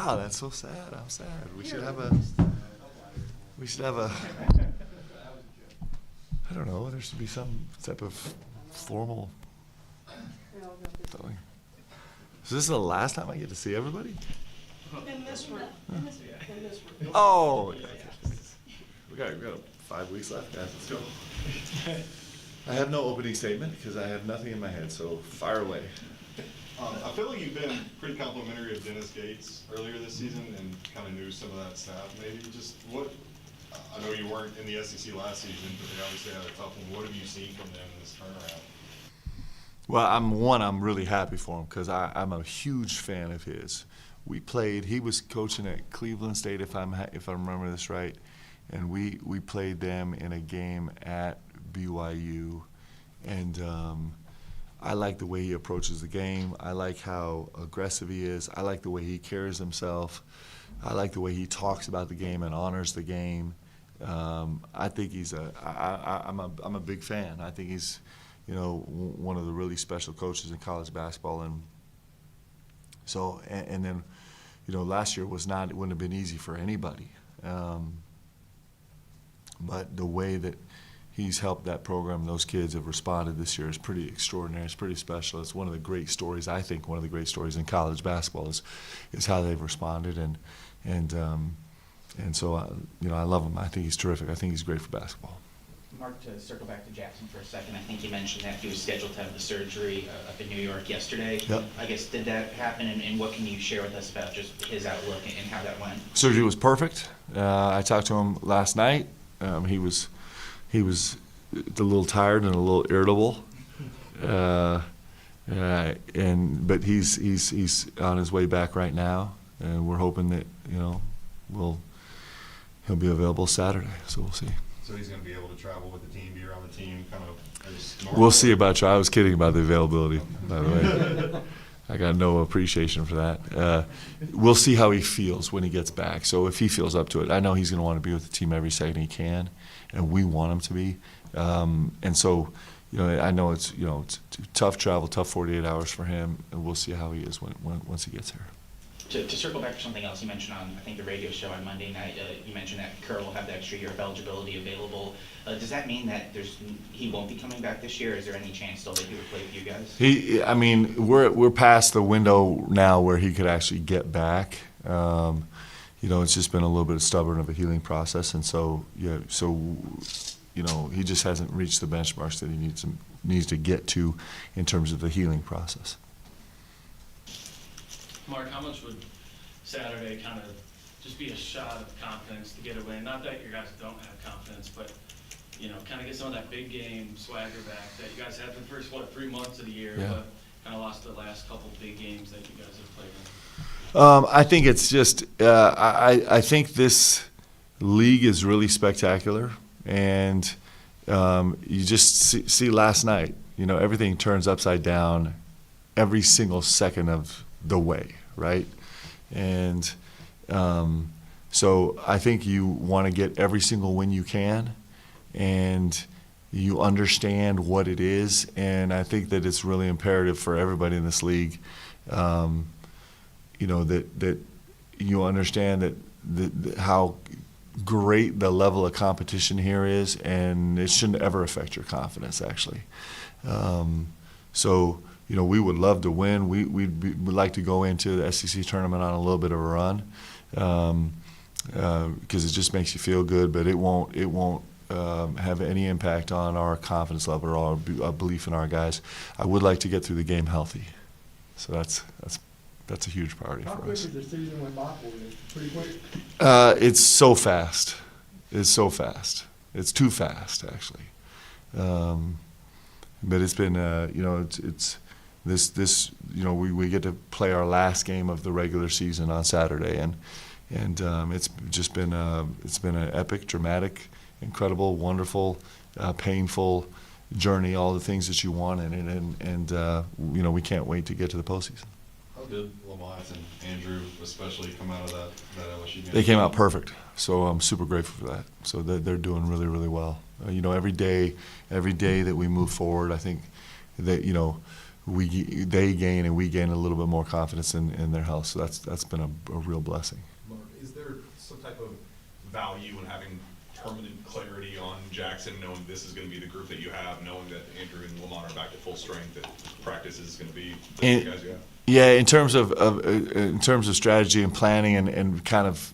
Oh, that's so sad. I'm sad. We should have a. I don't know. There should be some type of formal thing. So this is the last time I get to see everybody? In this room. In this room. Oh, yeah. We got 5 weeks left, guys. Let's go. I have no opening statement because I have nothing in my head. So fire away. I feel like you've been pretty complimentary of Dennis Gates earlier this season and kind of knew some of that staff. Maybe just what, I know you weren't in the SEC last season, but they obviously had a tough one. What have you seen from them in this turnaround? Well, I'm really happy for him because I'm a huge fan of his. He was coaching at Cleveland State, if I remember this right, and we played them in a game at BYU, and I like the way he approaches the game. I like how aggressive he is. I like the way he carries himself. I like the way he talks about the game and honors the game. I think I'm a big fan. I think he's, one of the really special coaches in college basketball, and so and then, last year wouldn't have been easy for anybody, but the way that he's helped that program, those kids have responded this year is pretty extraordinary. It's pretty special. It's one of the great stories. I think one of the great stories in college basketball is how they've responded, and so I love him. I think he's terrific. I think he's great for basketball. Mark, to circle back to Jackson for a second, I think you mentioned that he was scheduled to have the surgery up in New York yesterday. Yep. I guess, did that happen, and what can you share with us about just his outlook and how that went? Surgery was perfect. I talked to him last night. He was a little tired and a little irritable, but he's on his way back right now, and we're hoping that he'll be available Saturday. So we'll see. So he's going to be able to travel with the team, be around the team, kind of as normal? We'll see about you. I was kidding about the availability, by the way. I got no appreciation for that. We'll see how he feels when he gets back. So if he feels up to it, I know he's going to want to be with the team every second he can, and we want him to be. And so, I know it's tough travel, tough 48 hours for him, and we'll see how he is once he gets here. To circle back to something else you mentioned on, I think, the radio show on Monday night, you mentioned that Kerr will have the extra year of eligibility available. Does that mean that he won't be coming back this year? Is there any chance still that he would play with you guys? We're past the window now where he could actually get back. It's just been a little bit stubborn of a healing process, and so he just hasn't reached the benchmarks that he needs to get to in terms of the healing process. Mark, how much would Saturday kind of just be a shot of confidence to get a win? Not that you guys don't have confidence, but kind of get some of that big game swagger back that you guys had for the first 3 months of the year, Yeah. but kind of lost the last couple big games that you guys have played in. I think it's just I think this league is really spectacular, and you just see last night. Everything turns upside down every single second of the way, right? And so I think you want to get every single win you can, and you understand what it is, and I think that it's really imperative for everybody in this league, that you understand that how great the level of competition here is, and it shouldn't ever affect your confidence, actually. We would love to win. We'd like to go into the SEC tournament on a little bit of a run, because it just makes you feel good. But it won't have any impact on our confidence level or our belief in our guys. I would like to get through the game healthy, so that's a huge priority for us. How quick did the season went by for you? Pretty quick? It's so fast. It's so fast. It's too fast, actually. But it's been, we get to play our last game of the regular season on Saturday, and it's just been an epic, dramatic, incredible, wonderful, painful journey. All the things that you want in it, and we can't wait to get to the postseason. How did Lamont and Andrew especially come out of that LSU game? They came out perfect, so I'm super grateful for that. So they're doing really, really well. Every day that we move forward, I think that they gain and we gain a little bit more confidence in their health. So that's been a real blessing. Mark, is there some type of value in having permanent clarity on Jackson, knowing this is going to be the group that you have, knowing that Andrew and Lamont are back to full strength, that practice is going to be the guys you have? Yeah, in terms of strategy and planning and kind of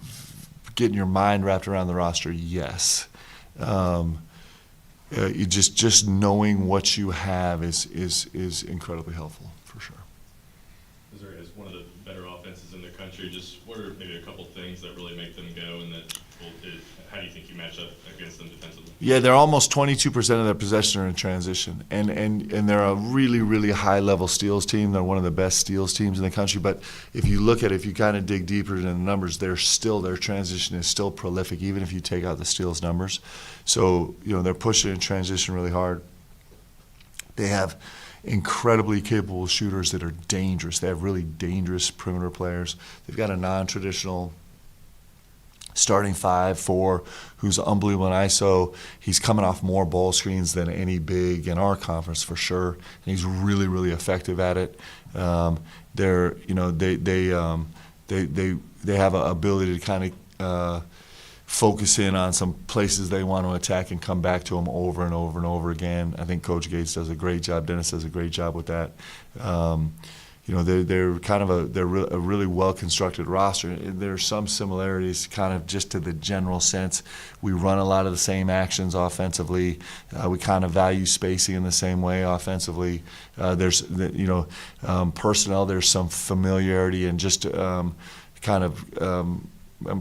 getting your mind wrapped around the roster, yes. You just knowing what you have is incredibly helpful, for sure. Missouri is one of the better offenses in the country. Just what are maybe a couple things that really make them go, and that how do you think you match up against them defensively? Yeah, they're almost 22% of their possession are in transition, and they're a really, really high-level steals team. They're one of the best steals teams in the country. But if you look at it, if you kind of dig deeper into the numbers, their transition is still prolific, even if you take out the steals numbers. So they're pushing in transition really hard. They have incredibly capable shooters that are dangerous. They have really dangerous perimeter players. They've got a non-traditional starting 5-4 who's unbelievable in ISO. He's coming off more ball screens than any big in our conference for sure, and he's really, really effective at it. They have an ability to kind of focus in on some places they want to attack and come back to them over and over and over again. I think Coach Gates does a great job. Dennis does a great job with that. They're kind of a really well-constructed roster. There's some similarities kind of just to the general sense. We run a lot of the same actions offensively. We kind of value spacing in the same way offensively. There's personnel. There's some familiarity and just kind of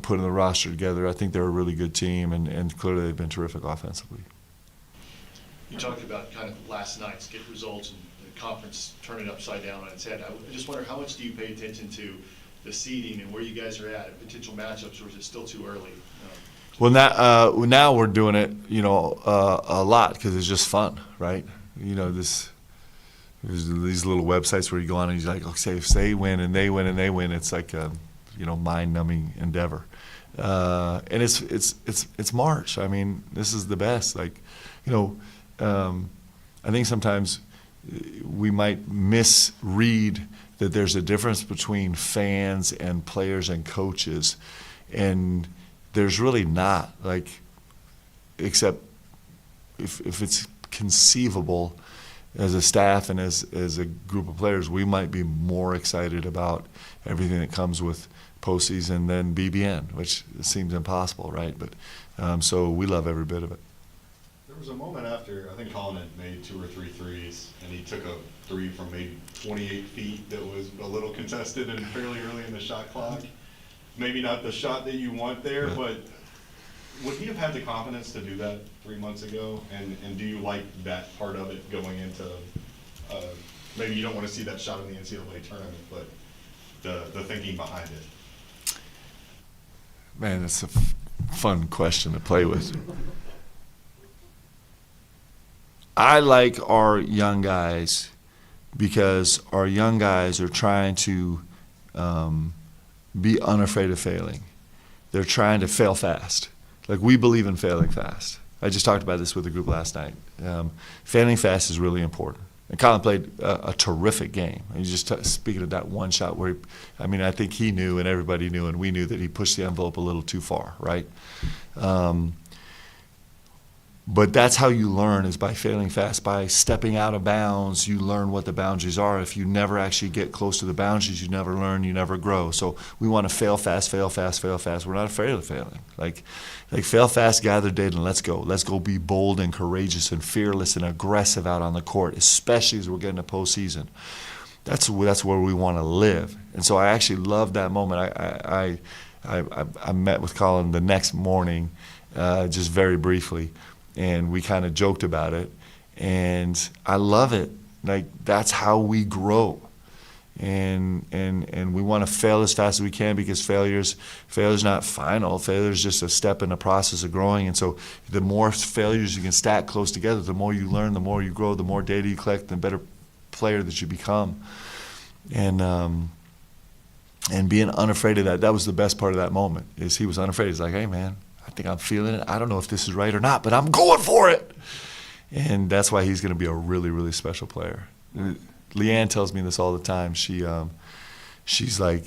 putting the roster together. I think they're a really good team, and clearly they've been terrific offensively. You talked about kind of last night's get results and the conference turning upside down on its head. I just wonder, how much do you pay attention to the seeding and where you guys are at potential matchups, or is it still too early? Well, now we're doing it, a lot because it's just fun, right? There's these little websites where you go on and you're like, okay, if they win and they win and they win, it's like a mind-numbing endeavor. And it's March. I mean, this is the best. I think sometimes we might misread that there's a difference between fans and players and coaches, and there's really not. Except if it's conceivable, as a staff and as a group of players, we might be more excited about everything that comes with postseason than BBN, which seems impossible, right? But so we love every bit of it. There was a moment after, I think Colin had made 2 or 3 threes, and he took a three from maybe 28 feet that was a little contested and fairly early in the shot clock. Maybe not the shot that you want there, but would he have had the confidence to do that 3 months ago? And do you like that part of it going into, maybe you don't want to see that shot in the NCAA tournament, but the thinking behind it? Man, that's a fun question to play with. I like our young guys because our young guys are trying to be unafraid of failing. They're trying to fail fast. We believe in failing fast. I just talked about this with the group last night. Failing fast is really important. And Colin played a terrific game. And just speaking of that one shot where, I think he knew and everybody knew and we knew that he pushed the envelope a little too far, right? But that's how you learn, is by failing fast. By stepping out of bounds, you learn what the boundaries are. If you never actually get close to the boundaries, you never learn, you never grow. So we want to fail fast, fail fast, fail fast. We're not afraid of failing. Fail fast, gather data, and let's go. Let's go be bold and courageous and fearless and aggressive out on the court, especially as we're getting to postseason. That's where we want to live. And so I actually loved that moment. I met with Colin the next morning, just very briefly, and we kind of joked about it, and I love it. That's how we grow, and we want to fail as fast as we can, because failure's not final. Failure's just a step in the process of growing. And so the more failures you can stack close together, the more you learn, the more you grow, the more data you collect, the better player that you become. And being unafraid of that was the best part of that moment. Is he was unafraid. He's like, hey man, I think I'm feeling it. I don't know if this is right or not, but I'm going for it. And that's why he's going to be a really, really special player. Leanne tells me this all the time. She's like,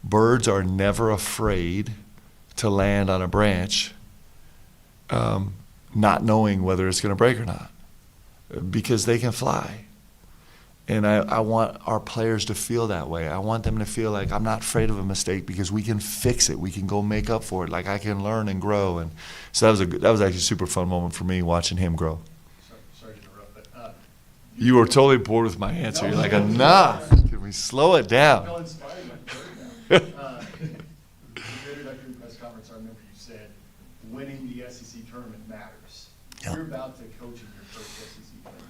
birds are never afraid to land on a branch, not knowing whether it's going to break or not, because they can fly. And I want our players to feel that way. I want them to feel like I'm not afraid of a mistake because we can fix it. We can go make up for it. Like I can learn and grow. And so that was actually a super fun moment for me watching him grow. Sorry to interrupt, but You were totally bored with my answer. You're like, enough. Can we slow it down? felt inspired by the the introductory press conference, I remember you said, winning the SEC tournament matters. Yeah. You're about to coach in your first SEC tournament.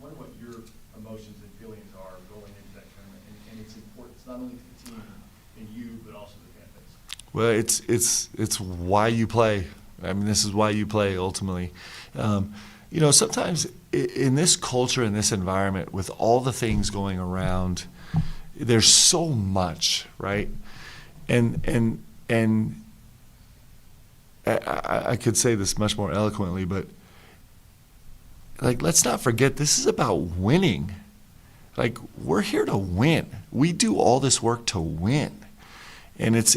Wonder what your emotions and feelings are going into that tournament, and it's important. It's not only to the team and you, but also the fan base. Well, it's why you play. I mean, this is why you play ultimately. Sometimes in this culture, in this environment, with all the things going around, there's so much, right? And I could say this much more eloquently, but like, let's not forget, this is about winning. Like, we're here to win. We do all this work to win. And it's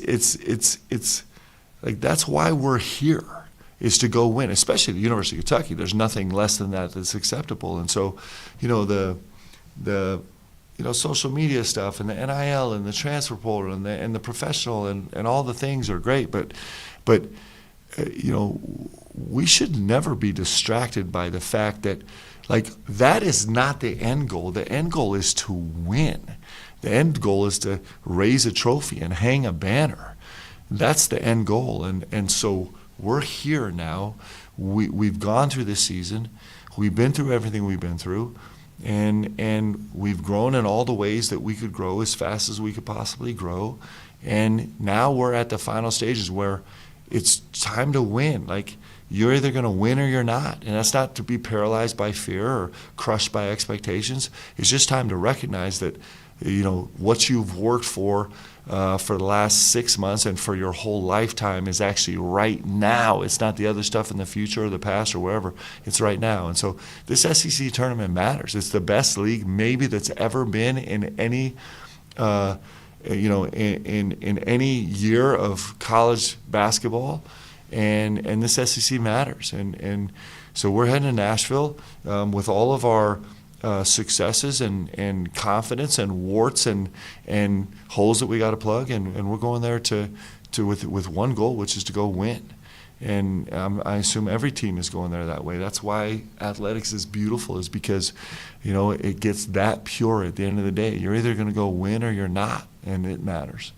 like, that's why we're here, is to go win, especially at the University of Kentucky. There's nothing less than that that's acceptable. And so, the social media stuff and the NIL and the transfer portal and the professional and all the things are great, but we should never be distracted by the fact that, like, that is not the end goal. The end goal is to win. The end goal is to raise a trophy and hang a banner. That's the end goal. And so we're here now. We've gone through this season. We've been through everything we've been through. And we've grown in all the ways that we could grow as fast as we could possibly grow. And now we're at the final stages where it's time to win. Like, you're either going to win or you're not. And that's not to be paralyzed by fear or crushed by expectations. It's just time to recognize that, what you've worked for the last 6 months and for your whole lifetime is actually right now. It's not the other stuff in the future or the past or wherever. It's right now. And so this SEC tournament matters. It's the best league maybe that's ever been in any in any year of college basketball, and this SEC matters. And so we're heading to Nashville with all of our successes and confidence and warts and holes that we got to plug, and we're going there with one goal, which is to go win. And I assume every team is going there that way. That's why athletics is beautiful, is because, it gets that pure at the end of the day. You're either going to go win or you're not, and it matters.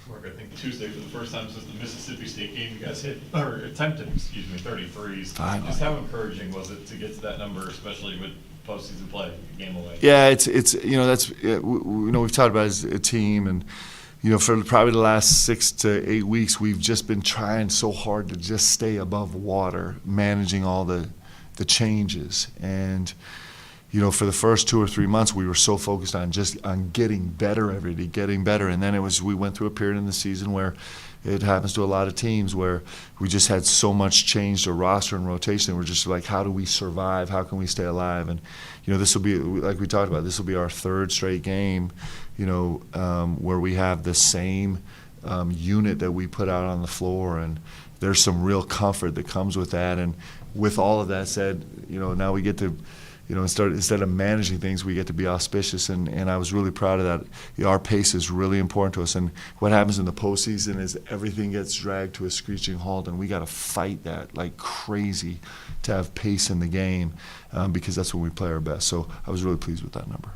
Mark, I think Tuesday, for the first time since the Mississippi State game, you guys attempted 33s. Just how encouraging was it to get to that number, especially with postseason play, game away? Yeah, it's we've talked about it as a team, and for probably the last 6 to 8 weeks, we've just been trying so hard to just stay above water, managing all the changes. And for the first 2 or 3 months, we were so focused on getting better every day, getting better. And then we went through a period in the season where it happens to a lot of teams, where we just had so much change to roster and rotation. We're just like, how do we survive? How can we stay alive? And this will be, like we talked about, this will be our 3rd straight game, where we have the same unit that we put out on the floor, and there's some real comfort that comes with that. And with all of that said, now we get to, instead of managing things, we get to be auspicious, and I was really proud of that. Our pace is really important to us, and what happens in the postseason is everything gets dragged to a screeching halt, and we got to fight that like crazy to have pace in the game, because that's when we play our best. So I was really pleased with that number.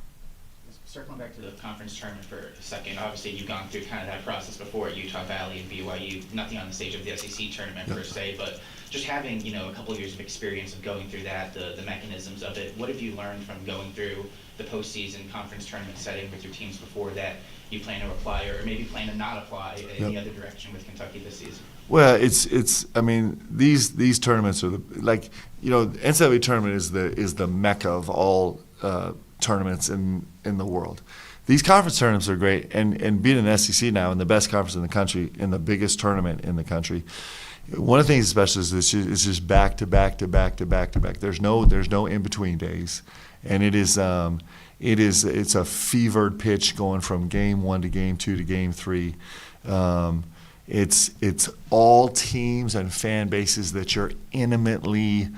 Circling back to the conference tournament for a second, obviously you've gone through kind of that process before at Utah Valley and BYU, nothing on the stage of the SEC tournament per se, but just having, a couple of years of experience of going through that, the mechanisms of it, what have you learned from going through the postseason conference tournament setting with your teams before that you plan to apply, or maybe plan to not apply in the other direction with Kentucky this season? Well, I mean, these tournaments are NCAA tournament is the mecca of all tournaments in the world. These conference tournaments are great, and being an SEC now in the best conference in the country, in the biggest tournament in the country, one of the things special is this: it's just back to back to back to back to back. There's no in between days, and it's a fevered pitch going from game 1 to game 2 to game 3. It's all teams and fan bases that you're intimately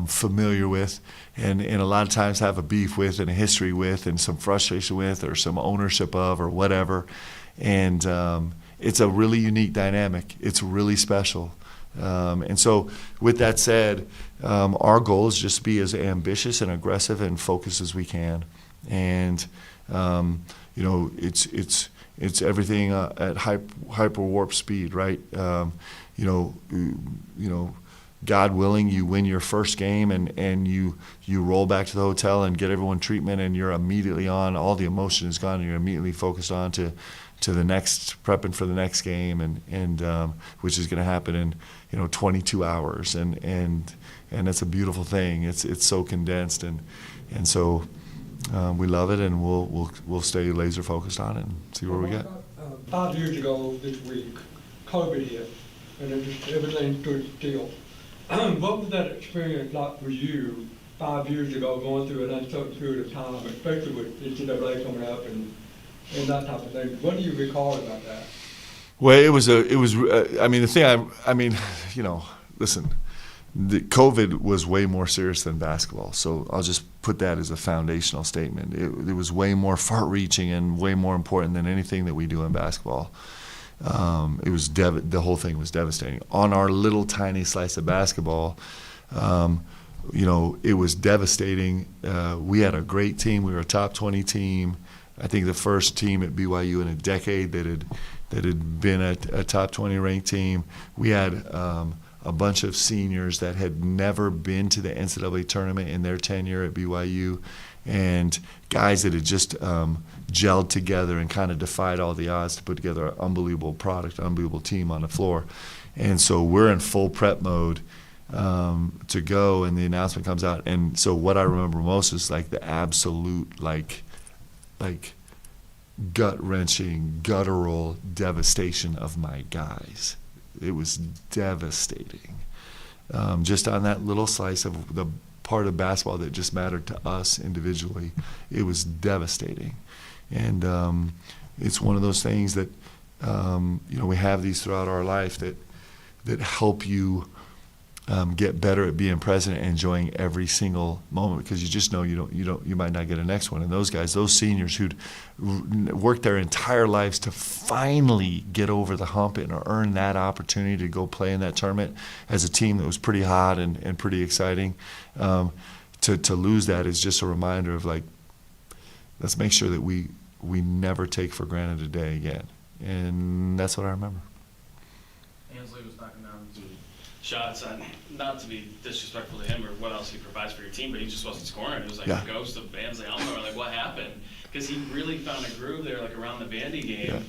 familiar with, and a lot of times have a beef with, and a history with, and some frustration with, or some ownership of, or whatever. And it's a really unique dynamic. It's really special. And so, with that said, our goal is just to be as ambitious and aggressive and focused as we can. And it's everything at hyper warp speed, right? God willing, you win your first game and you roll back to the hotel and get everyone treatment, and you're immediately on. All the emotion is gone, and you're immediately focused on to the next, prepping for the next game, and which is going to happen in 22 hours, and that's a beautiful thing. It's so condensed, and so we love it, and we'll stay laser focused on it and see where we get. 5 years ago this week, COVID hit, and then just everything stood still. What was that experience like for you 5 years ago, going through an uncertain period of time, especially with NCAA coming up and that type of thing? What do you recall about that? Well, listen, the COVID was way more serious than basketball, so I'll just put that as a foundational statement. It was way more far-reaching and way more important than anything that we do in basketball. The whole thing was devastating. On our little tiny slice of basketball, it was devastating. We had a great team. We were a top 20 team. I think the first team at BYU in a decade that had been a top 20 ranked team. We had a bunch of seniors that had never been to the NCAA tournament in their tenure at BYU, and guys that had just gelled together and kind of defied all the odds to put together an unbelievable product, unbelievable team on the floor. And so we're in full prep mode to go, and the announcement comes out. And so what I remember most is like the absolute like gut-wrenching, guttural devastation of my guys. It was devastating. Just on that little slice of the part of basketball that just mattered to us individually, it was devastating. And it's one of those things that we have these throughout our life that help you get better at being present and enjoying every single moment, because you just know you might not get a next one. And those guys, those seniors who'd worked their entire lives to finally get over the hump and earn that opportunity to go play in that tournament as a team that was pretty hot and pretty exciting, to lose that is just a reminder of like, let's make sure that we never take for granted a day again. And that's what I remember. Ansley was knocking down some shots, and not to be disrespectful to him or what else he provides for your team, but he just wasn't scoring. It was like a ghost of Ansley. I don't know, like, what happened? Because he really found a groove there, like around the Vandy game. Yeah.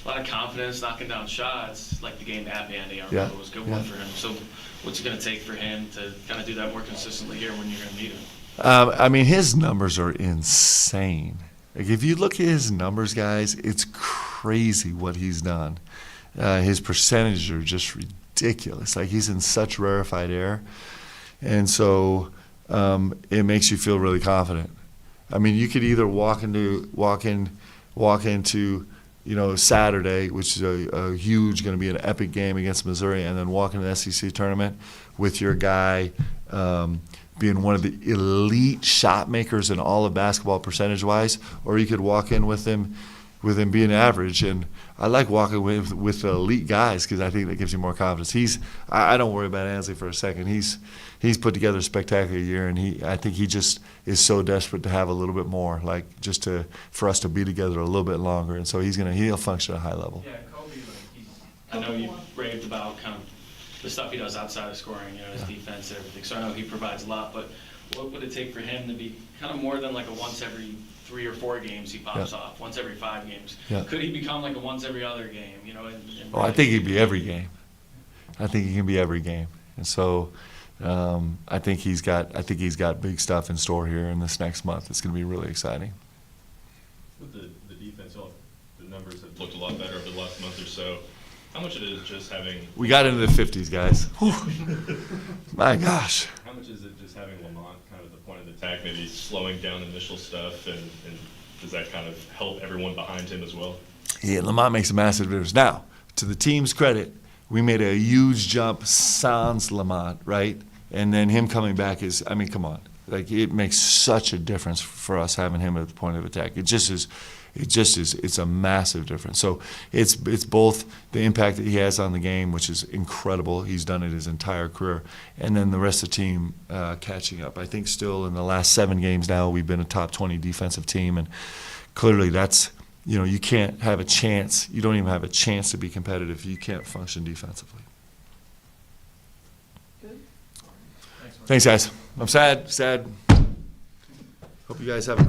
A lot of confidence, knocking down shots, like the game at Vandy. I remember it was a good one for him. So what's it going to take for him to kind of do that more consistently here when you're going to need him? His numbers are insane. Like, if you look at his numbers, guys, it's crazy what he's done. His percentages are just ridiculous. Like, he's in such rarefied air. And so it makes you feel really confident. You could either walk into Saturday, which is a huge, going to be an epic game against Missouri, and then walk into the SEC tournament with your guy being one of the elite shot makers in all of basketball percentage-wise, or you could walk in with him being average. And I like walking with the elite guys because I think that gives you more confidence. I don't worry about Ansley for a second. He's put together a spectacular year, and I think he just is so desperate to have a little bit more, like just for us to be together a little bit longer. And so he'll function at a high level. Yeah, Kobe, I know you raved about kind of the stuff he does outside of scoring, his defense, everything. So I know he provides a lot, but what would it take for him to be kind of more than like a once every 3 or 4 games he pops off, once every 5 games? Yeah. Could he become like a once every other game? I think he'd be every game. I think he can be every game, and so I think he's got big stuff in store here in this next month. It's going to be really exciting. With the defense, the numbers have looked a lot better over the last month or so. How much it is just having, We got into the 50s, guys. Whew. My gosh. how much is it just having Lamont kind of the point of attack, maybe slowing down initial stuff, and does that kind of help everyone behind him as well? Yeah, Lamont makes a massive difference. Now, to the team's credit, we made a huge jump sans Lamont, right? And then him coming back is, I mean, come on. Like, it makes such a difference for us having him at the point of attack. It just is, it's a massive difference. So it's both the impact that he has on the game, which is incredible. He's done it his entire career. And then the rest of the team catching up. I think still in the last 7 games now, we've been a top 20 defensive team. And clearly that's, you know, you can't have a chance. You don't even have a chance to be competitive if you can't function defensively. Thanks, guys. I'm sad. Hope you guys have a